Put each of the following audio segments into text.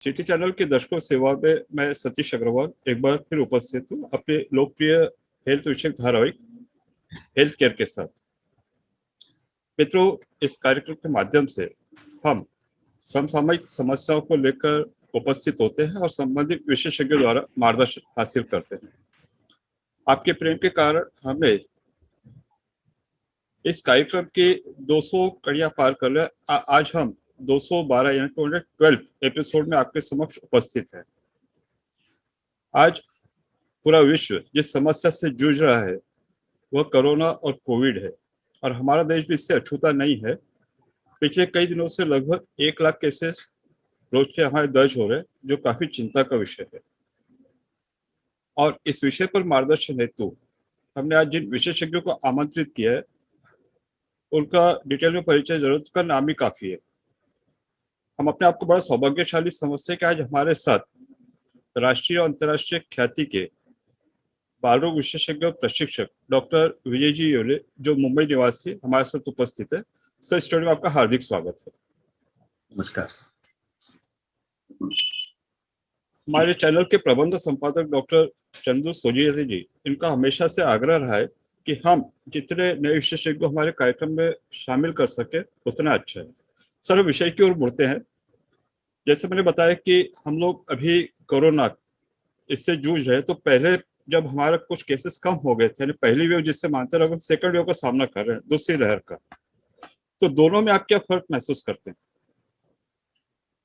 City channel के दर्शकों सेवा में मैं सतीश अग्रवाल एक बार फिर उपस्थित हूँ अपने लोकप्रिय हेल्थ विषयक धारावाहिक हेल्थ केयर के साथ। मित्रों, इस कार्यक्रम के माध्यम से हम समसामयिक समस्याओं को लेकर उपस्थित होते हैं और संबंधित विशेषज्ञों द्वारा मार्गदर्शन हासिल करते हैं। आपके प्रेम के कारण हमने इस कार्यक्रम के 200 कड़ियां पार कर लिया। आज हम 212 यानी 212 एपिसोड में आपके समक्ष उपस्थित है। आज पूरा विश्व जिस समस्या से जूझ रहा है वह कोरोना और कोविड है और हमारा देश भी इससे अछूता नहीं है। पिछले कई दिनों से लगभग 1 लाख केसेस रोज के हमारे दर्ज हो रहे हैं, जो काफी चिंता का विषय है। और इस विषय पर मार्गदर्शन हेतु हमने आज जिन विशेषज्ञों को आमंत्रित किया है उनका डिटेल में परिचय जरूरत का नाम ही काफी है। हम अपने आप को बड़ा सौभाग्यशाली समझते हैं कि आज हमारे साथ राष्ट्रीय और अंतर्राष्ट्रीय ख्याति के बाल रोग विशेषज्ञ और प्रशिक्षक डॉक्टर विजय जी योले, जो मुंबई निवासी, हमारे साथ उपस्थित है। सर, स्टूडियो में आपका हार्दिक स्वागत है। नमस्कार। हमारे चैनल के प्रबंध संपादक डॉक्टर चंदू सोजियती जी, इनका हमेशा से आग्रह रहा है कि हम जितने नए विशेषज्ञ हमारे कार्यक्रम में शामिल कर सके उतना अच्छा है। सर, विषय की ओर मुड़ते हैं। जैसे मैंने बताया कि हम लोग अभी कोरोना इससे जूझ रहे हैं, तो पहले जब हमारे कुछ केसेस कम हो गए थे, यानी पहली वेव जिससे मानते रहे, सेकंड वेव का सामना कर रहे हैं, दूसरी लहर का, तो दोनों में आप क्या फर्क महसूस करते हैं?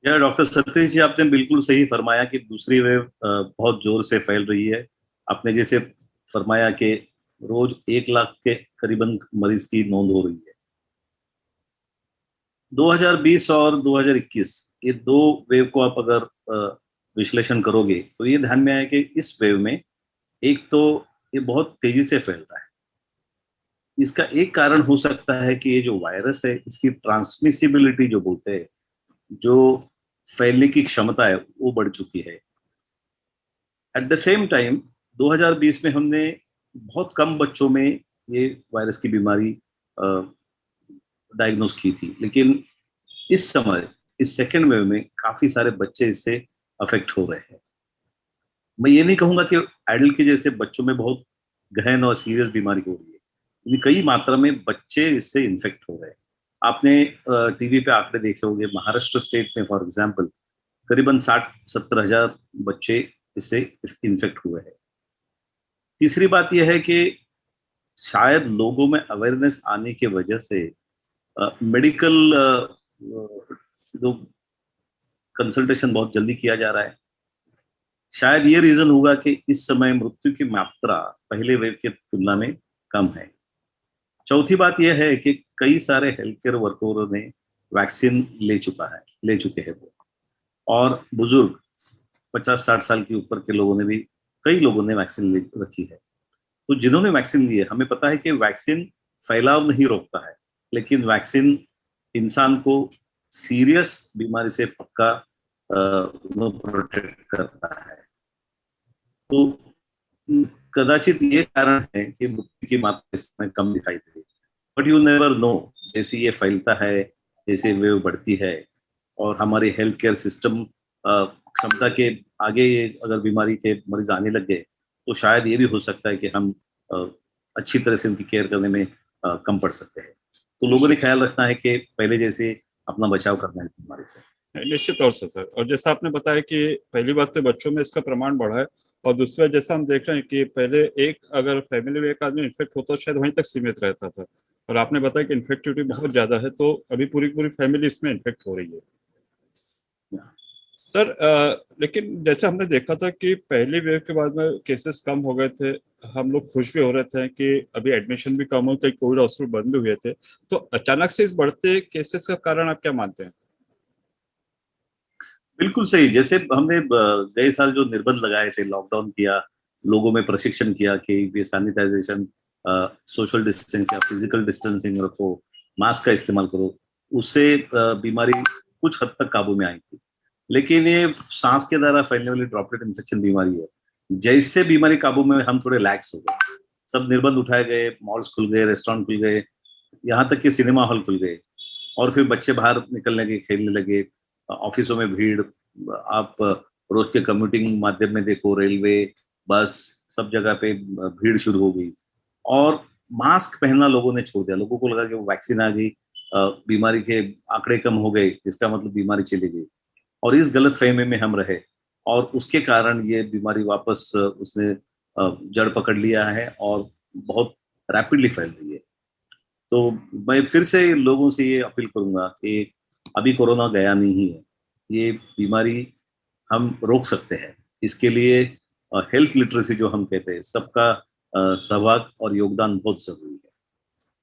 यार डॉक्टर सतीश जी, आपने बिल्कुल सही फरमाया कि दूसरी वेव बहुत जोर से फैल रही है। आपने जैसे फरमाया कि रोज 1 लाख के करीबन मरीज की नोंद हो रही है। 2020 और 2021 ये दो वेव को आप अगर विश्लेषण करोगे तो ये ध्यान में आया कि इस वेव में एक तो ये बहुत तेजी से फैल रहा है। इसका एक कारण हो सकता है कि ये जो वायरस है इसकी ट्रांसमिसिबिलिटी जो बोलते हैं, जो फैलने की क्षमता है वो बढ़ चुकी है। एट द सेम टाइम 2020 में हमने बहुत कम बच्चों में ये वायरस की बीमारी डायग्नोस की थी, लेकिन इस समय इस सेकेंड वेव में काफी सारे बच्चे इससे अफेक्ट हो रहे हैं। मैं ये नहीं कहूंगा कि एडल्ट के जैसे बच्चों में बहुत गहन और सीरियस बीमारी हो रही है, लेकिन कई मात्रा में बच्चे इससे इन्फेक्ट हो रहे हैं। आपने टीवी पे आंकड़े देखे होंगे, महाराष्ट्र स्टेट में फॉर एग्जांपल करीबन 60-70 हजार बच्चे इससे इन्फेक्ट हुए हैं। तीसरी बात यह है कि शायद लोगों में अवेयरनेस आने की वजह से मेडिकल जो कंसल्टेशन बहुत जल्दी किया जा रहा है। शायद ये रीजन होगा कि इस समय मृत्यु की मात्रा पहले वेव की तुलना में कम है। चौथी बात यह है कि कई सारे हेल्थ केयर वर्करों ने वैक्सीन ले चुके हैं वो, और बुजुर्ग 50-60 साल के ऊपर के लोगों ने भी, कई लोगों ने वैक्सीन ले रखी है। तो जिन्होंने वैक्सीन ली है, हमें पता है कि वैक्सीन फैलाव नहीं रोकता है, लेकिन वैक्सीन इंसान को सीरियस बीमारी से पक्का प्रोटेक्ट करता है। तो कदाचित ये कारण है कि मृत्यु की मात्रा इसमें कम दिखाई दे रही है। बट यू नेवर नो, जैसे ये फैलता है, जैसे वेव बढ़ती है और हमारे हेल्थ केयर सिस्टम क्षमता के आगे अगर बीमारी के मरीज आने लग गए तो शायद ये भी हो सकता है कि हम अच्छी तरह से उनकी केयर करने में कम पड़ सकते हैं। तो लोगों ने ख्याल रखना है कि पहले जैसे अपना बचाव करना है बीमारी से। निश्चित तौर से सर, और जैसा आपने बताया कि पहली बात तो बच्चों में इसका प्रमाण बढ़ा है, और दूसरा जैसा हम देख रहे हैं कि पहले एक अगर फैमिली में एक आदमी इन्फेक्ट होता तो शायद वहीं तक सीमित रहता था, और आपने बताया कि इन्फेक्टिविटी बहुत ज्यादा है, तो अभी पूरी पूरी फैमिली इसमें इन्फेक्ट हो रही है। सर, लेकिन जैसे हमने देखा था कि पहली वेव के बाद में केसेस कम हो गए थे, हम लोग खुश भी हो रहे थे कि अभी एडमिशन भी कम हो, कई कोविड हॉस्पिटल बंद भी हुए थे, तो अचानक से इस बढ़ते केसेस का कारण आप क्या मानते हैं? बिल्कुल सही। जैसे हमने गए साल जो निर्बंध लगाए थे, लॉकडाउन किया, लोगों में प्रशिक्षण किया कि ये सैनिटाइजेशन, सोशल डिस्टेंस या फिजिकल डिस्टेंसिंग रखो, मास्क का इस्तेमाल करो, उससे बीमारी कुछ हद तक काबू में आई थी। लेकिन ये सांस के द्वारा फैलने वाली ड्रॉपलेट इन्फेक्शन बीमारी है, जैसे बीमारी काबू में हम थोड़े लैक्स हो गए, सब निर्बंध उठाए गए, मॉल्स खुल गए, रेस्टोरेंट खुल गए, यहाँ तक कि सिनेमा हॉल खुल गए, और फिर बच्चे बाहर निकलने लगे, खेलने लगे, ऑफिसों में भीड़, आप रोज के कम्यूटिंग माध्यम में देखो, रेलवे, बस, सब जगह पे भीड़ शुरू हो गई और मास्क पहनना लोगों ने छोड़ दिया। लोगों को लगा कि वो वैक्सीन आ गई, बीमारी के आंकड़े कम हो गए, इसका मतलब बीमारी चली गई, और इस गलत फहमी में हम रहे और उसके कारण ये बीमारी वापस उसने जड़ पकड़ लिया है और बहुत रैपिडली फैल रही है। तो मैं फिर से लोगों से ये अपील करूंगा कि अभी कोरोना गया नहीं है, ये बीमारी हम रोक सकते हैं। इसके लिए हेल्थ लिटरेसी जो हम कहते हैं, सबका सहभाग और योगदान बहुत जरूरी है।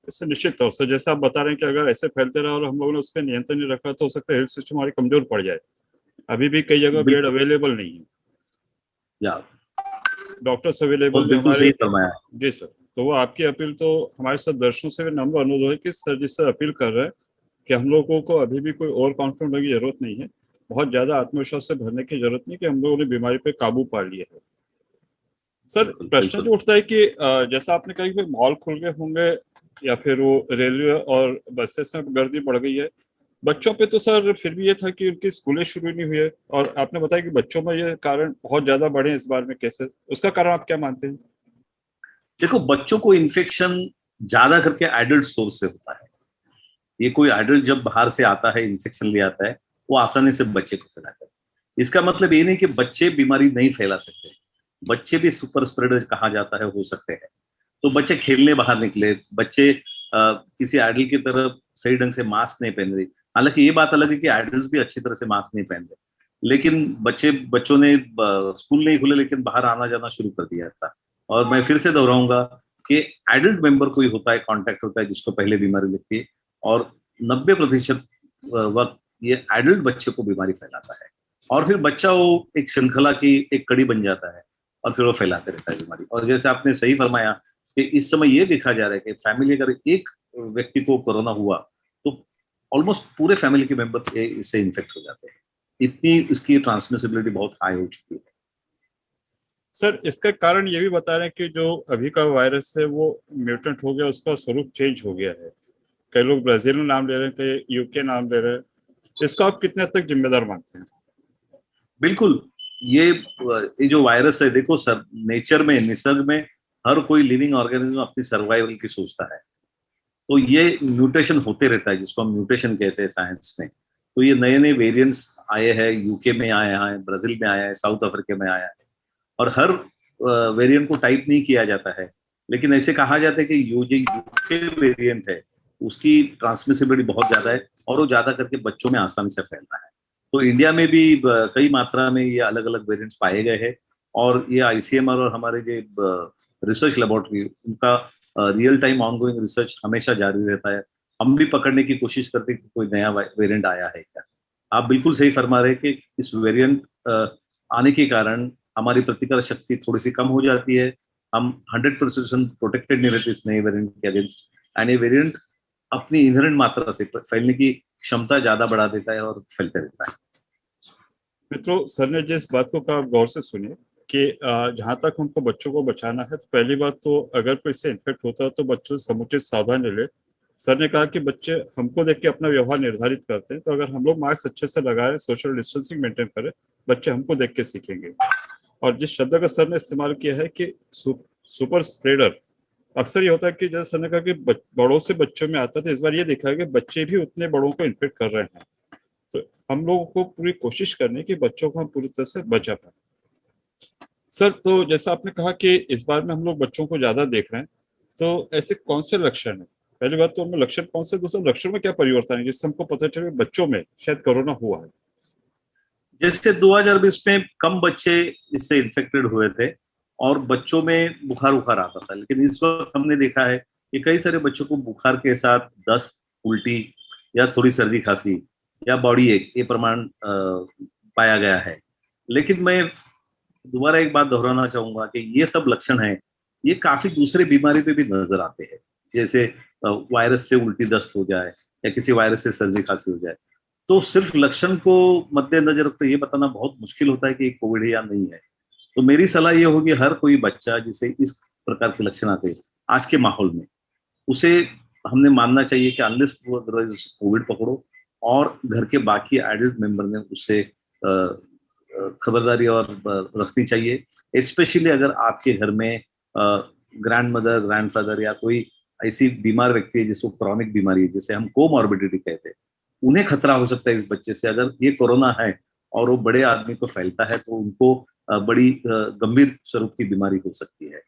इससे निश्चित तौर से जैसे आप बता रहे हैं कि अगर ऐसे फैलते रहा और हम लोगों ने उस पर नियंत्रण नहीं रखा तो हो सकता है हेल्थ सिस्टम हमारी कमजोर पड़ जाए। अभी भी कई जगह बेड बिल्कुल, अवेलेबल नहीं है, या डॉक्टर्स अवेलेबल बहुत नहीं बिल्कुल हमारे। सही फरमाया। जी सर, तो वो आपकी अपील तो हमारे साथ दर्शकों से भी नम्र अनुरोध है कि सर जिस सर अपील कर रहे हैं कि हम लोगों को अभी भी कोई ओवर कॉन्फिडेंट होने की जरूरत नहीं है, बहुत ज्यादा आत्मविश्वास से भरने की जरूरत नहीं कि हम लोगों ने बीमारी पे काबू पा लिया है। सर बिल्कुल प्रश्न बिल्कुल। जो उठता है कि जैसा आपने कहा कि मॉल खुल गए होंगे या फिर वो रेलवे और बसेस में गर्दी बढ़ गई है, बच्चों पे तो सर फिर भी ये था कि उनकी स्कूलें शुरू नहीं हुई है और आपने बताया कि बच्चों में ये कारण बहुत ज्यादा बढ़े हैं इस बार में केसेस, उसका कारण आप क्या मानते हैं? देखो, बच्चों को इन्फेक्शन ज्यादा करके एडल्ट सोर्स से होता है। ये कोई एडल्ट जब बाहर से आता है, इन्फेक्शन ले आता है, वो आसानी से बच्चे को फैलाता है। इसका मतलब ये नहीं कि बच्चे बीमारी नहीं फैला सकते, बच्चे भी सुपर स्प्रेडर कहा जाता है, हो सकते हैं। तो बच्चे खेलने बाहर निकले, बच्चे किसी एडल्ट की तरह सही ढंग से मास्क नहीं पहन रहे। हालांकि ये बात अलग है कि एडल्ट भी अच्छी तरह से मास्क नहीं पहन रहे, लेकिन बच्चों ने स्कूल नहीं खुले लेकिन बाहर आना जाना शुरू कर दिया था। और मैं फिर से दोहराऊंगा कि एडल्ट मेंबर कोई होता है, कांटेक्ट होता है, जिसको पहले बीमारी लगती है, और 90% वक्त ये एडल्ट बच्चे को बीमारी फैलाता है, और फिर बच्चा वो एक श्रृंखला की एक कड़ी बन जाता है और फिर वो फैलाते रहता है बीमारी। और जैसे आपने सही फरमाया कि इस समय ये देखा जा रहा है कि फैमिली अगर एक व्यक्ति को कोरोना हुआ तो ऑलमोस्ट पूरे फैमिली के मेंबर इससे इन्फेक्ट हो जाते हैं। इतनी इसकी ट्रांसमिसिबिलिटी बहुत हाई हो चुकी है। सर इसका कारण ये भी बता रहे हैं कि जो अभी का वायरस है वो म्यूटेंट हो गया, उसका स्वरूप चेंज हो गया है। कई लोग ब्राजील में नाम ले रहे हैं, कई यूके नाम ले रहे हैं, इसको आप कितने हद तक जिम्मेदार मानते हैं? बिल्कुल। ये जो वायरस है, देखो सर, नेचर में, निसर्ग में हर कोई लिविंग ऑर्गेनिज्म अपनी सर्वाइवल की सोचता है। तो ये म्यूटेशन होते रहता है, जिसको हम म्यूटेशन कहते हैं साइंस में। तो ये नए नए वेरिएंट्स आए हैं, यूके में आए हैं, ब्राजील में आया है, साउथ अफ्रीका में आया है, और हर वेरिएंट को टाइप नहीं किया जाता है, लेकिन ऐसे कहा जाता है कि जो यूके वेरिएंट है उसकी ट्रांसमिसिबिलिटी बहुत ज्यादा है और वो ज्यादा करके बच्चों में आसानी से फैल रहा है। तो इंडिया में भी कई मात्रा में ये अलग अलग वेरिएंट्स पाए गए हैं, और ये आईसीएमआर और हमारे जो रिसर्च लेबोरेटरी, उनका रियल टाइम ऑनगोइंग रिसर्च हमेशा जारी रहता है। हम भी पकड़ने की कोशिश करते हैं कि कोई नया वेरिएंट आया है क्या। आप बिल्कुल सही फरमा रहे हैं कि इस वेरिएंट आने के कारण हमारी प्रतिकार शक्ति थोड़ी सी कम हो जाती है। हम 100% प्रोटेक्टेड नहीं रहते इस नए वेरिएंट के अगेंस्ट, एंड ये वेरिएंट अपनी इनहेरेंट मात्रा से फैलने की क्षमता ज्यादा बढ़ा देता है और फैलते रहता है। मित्रों, सर ने जिस बात को कहा आप गौर से सुनिए कि जहां तक हमको बच्चों को बचाना है तो पहली बात तो अगर कोई इससे इन्फेक्ट होता है तो बच्चों से समुचित सावधानी ले। सर ने कहा कि बच्चे हमको देख के अपना व्यवहार निर्धारित करते हैं, तो अगर हम लोग मास्क अच्छे से लगाए, सोशल डिस्टेंसिंग मेंटेन करें, बच्चे हमको देख के सीखेंगे। और जिस शब्द का सर ने इस्तेमाल किया है कि सुपर स्प्रेडर, अक्सर ये होता है कि जैसे सर ने कहा कि बड़ों से बच्चों में आता है, तो इस बार ये देखा है कि बच्चे भी उतने बड़ों को इन्फेक्ट कर रहे हैं। तो हम लोगों को पूरी कोशिश करनी कि बच्चों को हम पूरी तरह से बचा पाए। सर तो जैसा आपने कहा कि इस बार में हम लोग बच्चों को ज्यादा देख रहे हैं, तो ऐसे कौन से लक्षण है? पहली बात तो उनमें लक्षण कौन से, दूसरा लक्षण में क्या परिवर्तन है जिससे हमको पता चले बच्चों में शायद कोरोना हुआ है? जैसे 2020 में कम बच्चे इससे इन्फेक्टेड हुए थे और बच्चों में बुखार उखार आता था, लेकिन इस वक्त हमने देखा है कि कई सारे बच्चों को बुखार के साथ दस्त, उल्टी या थोड़ी सर्दी खांसी या बॉडी एक ये प्रमाण पाया गया है। लेकिन मैं दोबारा एक बात दोहराना चाहूंगा कि ये सब लक्षण हैं, ये काफी दूसरे बीमारी पे भी नजर आते हैं। जैसे वायरस से उल्टी दस्त हो जाए या किसी वायरस से सर्दी खांसी हो जाए, तो सिर्फ लक्षण को मद्देनजर रखते ये बताना बहुत मुश्किल होता है कि कोविड है या नहीं है। तो मेरी सलाह ये होगी, हर कोई बच्चा जिसे इस प्रकार के लक्षण आते हैं आज के माहौल में, उसे हमने मानना चाहिए कि अनलेस कोविड पकड़ो और घर के बाकी एडल्ट मेंबर ने उससे खबरदारी और रखनी चाहिए। स्पेशली अगर आपके घर में ग्रैंड मदर, ग्रैंडफादर या कोई ऐसी बीमार व्यक्ति है जिसको क्रॉनिक बीमारी है, जिसे हम कोमॉर्बिडिटी कहते हैं, उन्हें खतरा हो सकता है इस बच्चे से। अगर ये कोरोना है और वो बड़े आदमी को फैलता है तो उनको बड़ी गंभीर स्वरूप की बीमारी हो सकती है।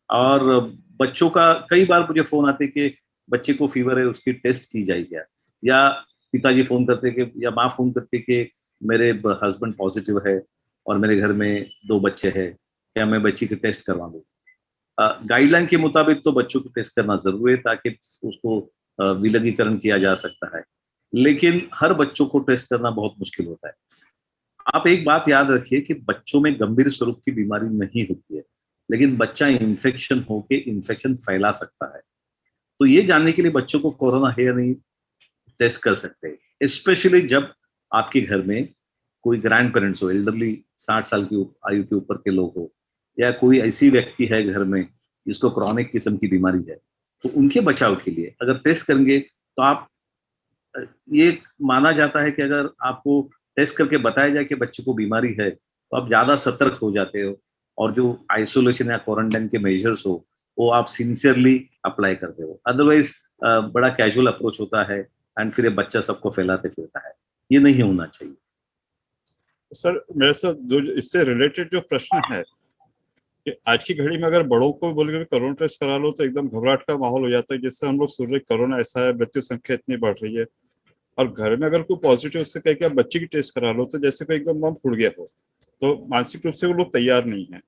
और बच्चों का कई बार मुझे फोन आते कि बच्चे को फीवर है, उसकी टेस्ट की जाए क्या, या पिताजी फोन करते कि, या माँ फोन करती कि मेरे हस्बैंड पॉजिटिव है और मेरे घर में 2 बच्चे हैं, क्या मैं बच्ची की टेस्ट करवा दूं। गाइडलाइन के मुताबिक तो बच्चों को टेस्ट करना जरूरी है ताकि उसको विलगीकरण किया जा सकता है, लेकिन हर बच्चों को टेस्ट करना बहुत मुश्किल होता है। आप एक बात याद रखिए कि बच्चों में गंभीर स्वरूप की बीमारी नहीं होती है, लेकिन बच्चा इन्फेक्शन होके इन्फेक्शन फैला सकता है। तो ये जानने के लिए बच्चों को कोरोना है या नहीं टेस्ट कर सकते हैं, स्पेशली जब आपके घर में कोई ग्रैंड पेरेंट्स हो, एल्डरली 60 साल की आयु के ऊपर के लोग हो, या कोई ऐसी व्यक्ति है घर में जिसको क्रॉनिक किस्म की बीमारी है, तो उनके बचाव के लिए अगर टेस्ट करेंगे तो आप, ये माना जाता है कि अगर आपको टेस्ट करके बताया जाए कि बच्चे को बीमारी है तो आप ज्यादा सतर्क हो जाते हो, और जो आइसोलेशन या क्वारंटाइन के मेजर्स हो वो आप सिंसियरली अप्लाई करते हो। अदरवाइज बड़ा कैजुअल अप्रोच होता है एंड फिर ये बच्चा सबको फैलाते फिरता है। ये नहीं होना चाहिए। सर मेरे साथ जो इससे रिलेटेड जो प्रश्न है कि आज की घड़ी में अगर बड़ों को बोल के कोरोना टेस्ट करा लो तो एकदम घबराहट का माहौल हो जाता है, जिससे हम लोग सोच रहे कोरोना ऐसा है, मृत्यु संख्या इतनी बढ़ रही है। और घर में अगर कोई पॉजिटिव उससे कह के आप बच्चे की टेस्ट करा लो तो जैसे कोई एकदम बम फूट गया हो, तो मानसिक रूप से वो लोग तैयार नहीं है।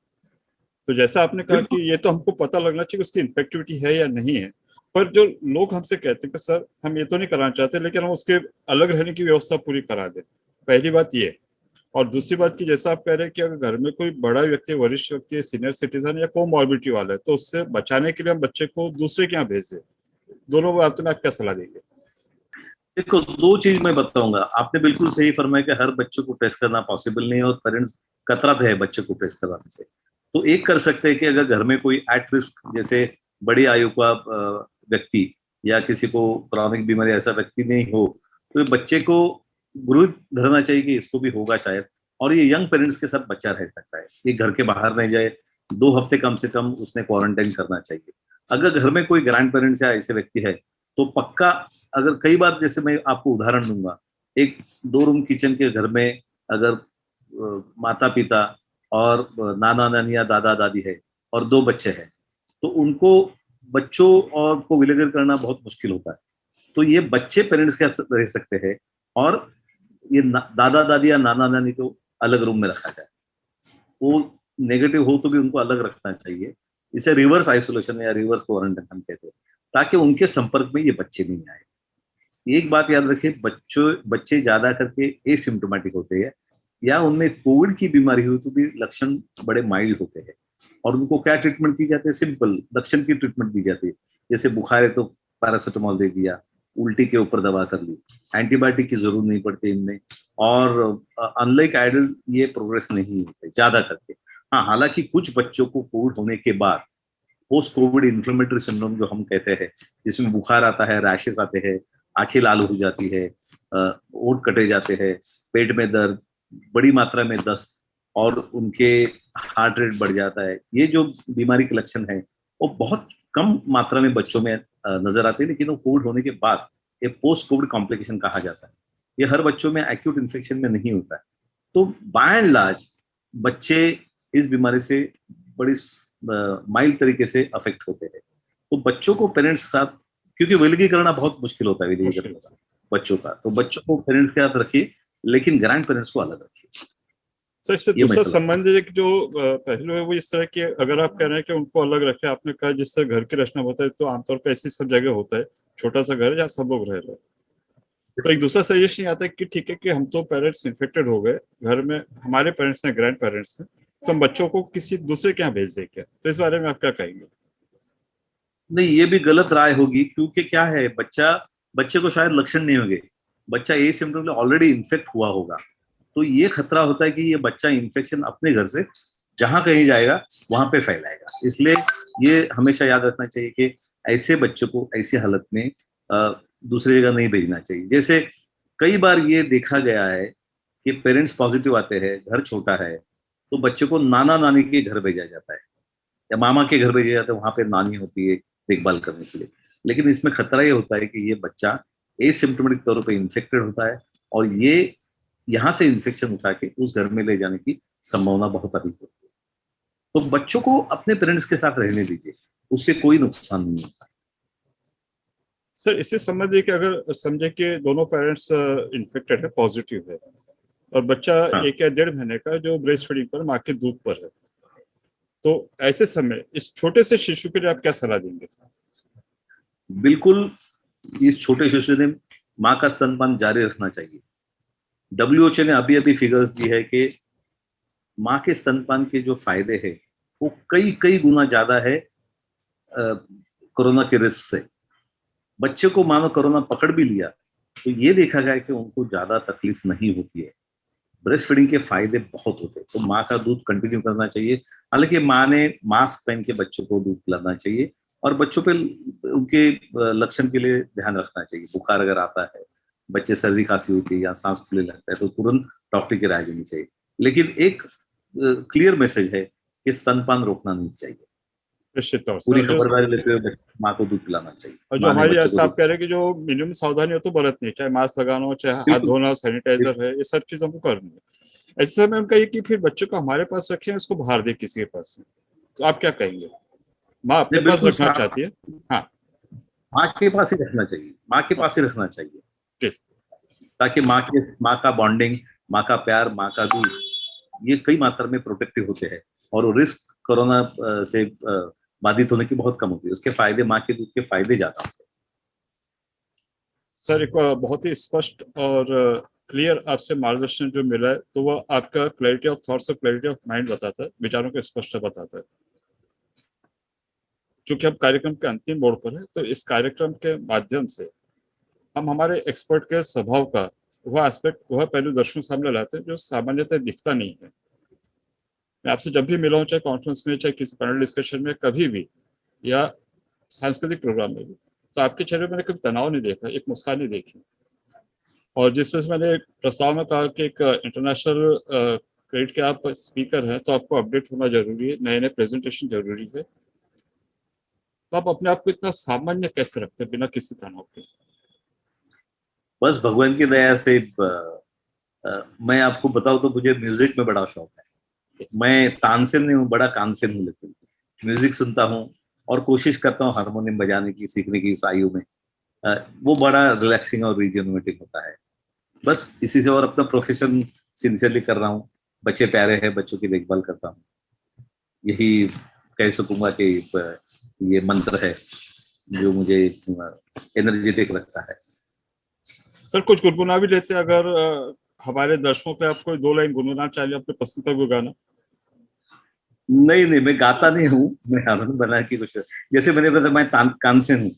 तो जैसा आपने कहा कि ये तो हमको पता लगना चाहिए उसकी इन्फेक्टिविटी है या नहीं है, पर जो लोग हमसे कहते हैं कि सर हम ये तो नहीं कराना चाहते लेकिन हम उसके अलग रहने की व्यवस्था पूरी करा दें, पहली बात ये। और दूसरी बात की जैसा आप कह रहे हैं कि अगर घर में कोई बड़ा व्यक्ति, वरिष्ठ व्यक्ति है, सीनियर सिटीजन या कोमॉर्बिडिटी वाला है, तो उससे बचाने के लिए हम बच्चे को दूसरे के यहाँ भेज दें। दोनों बातों में आप क्या सलाह देंगे? देखो, 2 चीज मैं बताऊंगा। आपने बिल्कुल सही फरमाया कि हर बच्चे को टेस्ट करना पॉसिबल नहीं है और पेरेंट्स कतराते हैं बच्चे को टेस्ट कराने से। तो एक कर सकते हैं कि अगर घर में कोई एट रिस्क, जैसे बड़ी आयु का व्यक्ति या किसी को क्रॉनिक बीमारी ऐसा व्यक्ति नहीं हो, तो ये बच्चे को गुरु धरना चाहिए कि इसको भी होगा शायद, और ये यंग पेरेंट्स के साथ बच्चा रह सकता है। ये घर के बाहर नहीं जाए, 2 हफ्ते कम से कम उसने क्वारंटाइन करना चाहिए। अगर घर में कोई ग्रैंड पेरेंट्स या ऐसे व्यक्ति है तो पक्का, अगर कई बार, जैसे मैं आपको उदाहरण दूंगा, एक 2 रूम किचन के घर में अगर माता पिता और नाना नानी या दादा दादी है और 2 बच्चे हैं, तो उनको बच्चों और को विलग करना बहुत मुश्किल होता है। तो ये बच्चे पेरेंट्स के साथ रह सकते हैं, और ये दादा दादी या नाना नानी को अलग रूम में रखा जाए। वो नेगेटिव हो तो भी उनको अलग रखना चाहिए। इसे रिवर्स आइसोलेशन या रिवर्स क्वारंटाइन हम कहते हैं, ताकि उनके संपर्क में ये बच्चे नहीं आए। एक बात याद रखिए, बच्चे ज्यादा करके एसिम्टोमेटिक होते हैं, या उनमें कोविड की बीमारी हुई तो भी लक्षण बड़े माइल्ड होते हैं, और उनको क्या ट्रीटमेंट की जाती है? सिंपल लक्षण की ट्रीटमेंट दी जाती है। जैसे बुखार है तो पैरासिटामोल दे दिया, उल्टी के ऊपर दवा कर ली, एंटीबायोटिक की जरूरत नहीं पड़ती इनमें। और अनलाइक आइडल ये प्रोग्रेस नहीं होते ज्यादा करके। हाँ, हालांकि कुछ बच्चों को कोविड होने के बाद पोस्ट कोविड इन्फ्लेमेटरी सिंड्रोम जो हम कहते हैं, जिसमें बुखार आता है, रैशेस आते हैं, आंखें लाल हो जाती है, ओंठ कटे जाते हैं, पेट में दर्द, बड़ी मात्रा में दस्त, और उनके हार्ट रेट बढ़ जाता है। ये जो बीमारी के लक्षण है वो बहुत कम मात्रा में बच्चों में नजर आते हैं, लेकिन वो कोविड होने के बाद ये पोस्ट कोविड कॉम्प्लिकेशन कहा जाता है। ये हर बच्चों में एक्यूट इन्फेक्शन में नहीं होता है। तो बाय एंड लार्ज बच्चे इस बीमारी से बड़ी माइल्ड तरीके से अफेक्ट होते हैं। तो बच्चों को पेरेंट्स साथ, क्योंकि विलगी करना बहुत मुश्किल होता है विलगी बच्चों का, तो बच्चों को पेरेंट्स के साथ रखिए, लेकिन ग्रैंड पेरेंट्स को अलग रखिए। सर इससे दूसरा संबंधित जो पहलू है वो इस तरह की, अगर आप कह रहे हैं कि उनको अलग रखे, आपने कहा जिस तरह घर की रचना होता है तो आमतौर पर ऐसी सब जगह होता है, छोटा सा घर है जहाँ सब लोग रह रहे हैं, तो एक दूसरा सजेशन आता है कि ठीक है कि हम तो पेरेंट्स इन्फेक्टेड हो गए, घर में हमारे पेरेंट्स हैं, ग्रैंड पेरेंट्स हैं, तो हम बच्चों को किसी दूसरे के यहाँ भेज दें क्या? तो इस बारे में आप क्या कहेंगे? नहीं, ये भी गलत राय होगी, क्योंकि क्या है, बच्चे को शायद लक्षण नहीं होंगे, बच्चा ए सिम्टम ऑलरेडी इन्फेक्ट हुआ होगा, तो ये खतरा होता है कि ये बच्चा इन्फेक्शन अपने घर से जहां कहीं जाएगा वहां पे फैलाएगा। इसलिए ये हमेशा याद रखना चाहिए कि ऐसे बच्चों को ऐसी हालत में दूसरी जगह नहीं भेजना चाहिए। जैसे कई बार ये देखा गया है कि पेरेंट्स पॉजिटिव आते हैं, घर छोटा है, तो बच्चे को नाना नानी के घर भेजा जाता है या मामा के घर भेजा जाता है, वहां पे नानी होती है देखभाल करने के लिए। लेकिन इसमें खतरा ये होता है कि ये बच्चा एसिम्प्टोमेटिक तौर पे इन्फेक्टेड होता है और ये यहाँ से इन्फेक्शन उठा के उस घर में ले जाने की संभावना बहुत अधिक होती है। तो बच्चों को अपने पेरेंट्स के साथ रहने दीजिए, उससे कोई नुकसान नहीं होता। सर इससे संबंधित कि अगर समझे कि दोनों पेरेंट्स इन्फेक्टेड है, पॉजिटिव है, और बच्चा हाँ। 1 या 1.5 महीने का जो ब्रेस्ट फीडिंग पर माँ के दूध पर है, तो ऐसे समय इस छोटे से शिशु के लिए आप क्या सलाह देंगे? बिल्कुल, इस छोटे शिशु ने माँ का स्तनपान जारी रखना चाहिए। WHO ने अभी अभी फिगर्स दी है कि माँ के स्तनपान के जो फायदे हैं वो कई कई गुना ज्यादा है कोरोना के रिस्क से। बच्चे को मानो कोरोना पकड़ भी लिया तो ये देखा गया कि उनको ज्यादा तकलीफ नहीं होती है। ब्रेस्ट फीडिंग के फायदे बहुत होते हैं, तो माँ का दूध कंटिन्यू करना चाहिए। हालांकि माँ ने मास्क पहन के बच्चों को दूध पिलाना चाहिए और बच्चों पे उनके लक्षण के लिए ध्यान रखना चाहिए। बुखार अगर आता है, बच्चे सर्दी खांसी होती है या सांस फूलने लगता है तो तुरंत डॉक्टर की राय लेनी चाहिए। लेकिन एक क्लियर मैसेज है कि स्तनपान रोकना नहीं चाहिए। निश्चित तौर से। पूरी खबरदारी लेते हुए माँ को दूध पिलाना चाहिए। और जो माँ ने हमारी बच्चे को जैसा आप दूध कह रहे हैं कि जो मिनिमम सावधानी हो तो बरतनी है, चाहे मास्क लगाना हो, चाहे हाथ बिल्कुल धोना, सैनिटाइजर है, ये सब चीजों को करनी है। ऐसे समय उनका ये कि फिर बच्चों को हमारे पास रखें, उसको बाहर दे किसी के पास, तो आप क्या कहेंगे? माँ अपने नहीं, पास बिल्कुल रखना चाहती है। हाँ माँ के पास ही रखना चाहिए, माँ के पास ही रखना चाहिए, जी। ताकि माँ का बॉन्डिंग, माँ का प्यार, माँ का दूध, ये कई मात्रा में प्रोटेक्टिव होते हैं और रिस्क कोरोना से बाधित होने की बहुत कम होती है। उसके फायदे, माँ के दूध के फायदे ज्यादा होते हैं। सर एक बहुत ही स्पष्ट और क्लियर आपसे मार्गदर्शन जो मिला है, तो वह आपका क्लैरिटी ऑफ थॉट्स और क्लैरिटी ऑफ माइंड बताता है, विचारों को स्पष्ट बताता है। चूंकि अब कार्यक्रम के अंतिम मोड़ पर है, तो इस कार्यक्रम के माध्यम से हम हमारे एक्सपर्ट के स्वभाव का वह एस्पेक्ट, वह पहलू दर्शकों सामने लाते हैं जो सामान्यतः दिखता नहीं है। मैं आपसे जब भी मिला हूं, चाहे कॉन्फ्रेंस में, चाहे किसी पैनल डिस्कशन में, कभी भी, या सांस्कृतिक प्रोग्राम में भी, तो आपके चेहरे में मैंने कभी तनाव नहीं देखा, एक मुस्कान नहीं देखी। और जिस तरह से मैंने प्रस्ताव में कहा कि एक इंटरनेशनल क्रेडिट के आप स्पीकर हैं, तो आपको अपडेट होना जरूरी है, नए नए प्रेजेंटेशन जरूरी है, तो आप अपने आप को इतना सामान्य कैसे रखते हैं बिना किसी तनाव के? बस भगवान की दया से मैं आपको बताऊं तो मुझे म्यूजिक में बड़ा शौक है। मैं तानसेन नहीं हूँ, बड़ा कानसेन हूँ, लेकिन म्यूजिक सुनता हूँ और कोशिश करता हूँ हारमोनियम बजाने की, सीखने की इस आयु में। वो बड़ा रिलैक्सिंग और रिजेनरेटिंग होता है। बस इसी से, और अपना प्रोफेशन सिंसियरली कर रहा हूँ। बच्चे प्यारे हैं, बच्चों की देखभाल करता हूँ। यही कह सकूंगा कि ये मंत्र है जो मुझे एनर्जेटिक रखता है। सर कुछ गुनगुना भी लेते हैं, अगर हमारे दर्शकों पे आप कोई 2 लाइन गुनगुना चाहिए अपने पसंद का कोई गाना? नहीं नहीं, मैं गाता नहीं हूँ, मैं हारमोनियम बना के कुछ, जैसे मैंने बताया मैं कानसेन हूँ।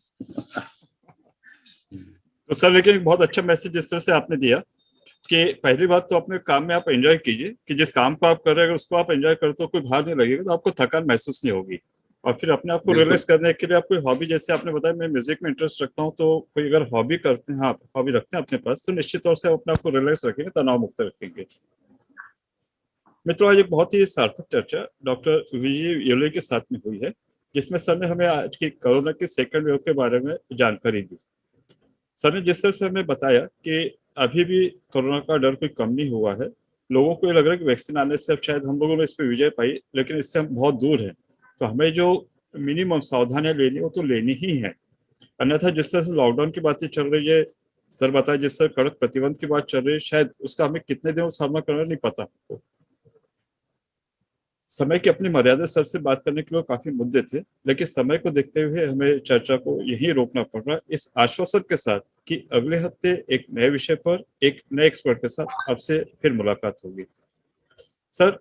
तो सर लेकिन एक बहुत अच्छा मैसेज जिस तरह से आपने दिया कि पहली बात तो अपने काम में आप एंजॉय कीजिए, कि जिस काम को आप कर रहे हैं अगर उसको आप एंजॉय करते हो, कोई भार नहीं लगेगा, तो आपको थकान महसूस नहीं होगी। और फिर अपने आप को बिल्कुल। रिलैक्स करने के लिए आप कोई हॉबी, जैसे आपने बताया मैं म्यूजिक में इंटरेस्ट रखता हूँ, तो कोई अगर हॉबी करते हैं, हाँ हॉबी रखते हैं अपने पास, तो निश्चित तौर से अपने आप को रिलैक्स रखेंगे, तनाव मुक्त रखेंगे। मित्रों, आज एक बहुत ही सार्थक चर्चा डॉक्टर विजय योले के साथ में हुई है, जिसमें सर ने हमें आज की कोरोना के सेकंड वेव के बारे में जानकारी दी। सर ने जिस तरह से हमें बताया कि अभी भी कोरोना का डर कोई कम नहीं हुआ है, लोगों को ये लग रहा है कि वैक्सीन आने से अब शायद हम लोगों ने इस पर विजय पाई, लेकिन इससे हम बहुत दूर हैं। तो हमें जो मिनिमम सावधानियां लेनी वो तो लेनी ही है, अन्यथा जिस तरह से लॉकडाउन की बातें चल रही है, सर बताए जिस तरह कड़क प्रतिबंध की बात चल रही है, शायद उसका हमें कितने दिनों सामना करना नहीं पता। समय की अपनी मर्यादा सर से बात करने के लिए काफी मुद्दे थे, लेकिन समय को देखते हुए हमें चर्चा को यहीं रोकना पड़ रहा, इस आश्वासन के साथ कि अगले हफ्ते एक नए विषय पर एक नए एक्सपर्ट के साथ आपसे फिर मुलाकात होगी। सर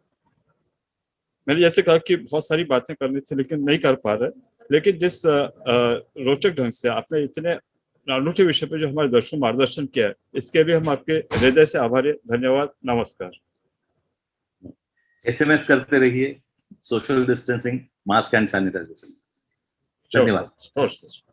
मैंने जैसे कहा कि बहुत सारी बातें करनी थी लेकिन नहीं कर पा रहे, लेकिन जिस रोचक ढंग से आपने इतने अनूठे विषय पर जो हमारे दर्शकों मार्गदर्शन किया है, इसके लिए हम आपके हृदय से आभारी हैं। धन्यवाद, नमस्कार। SMS करते रहिए, social distancing, mask and sanitization. Sure धन्यवाद। Sir, sure sir.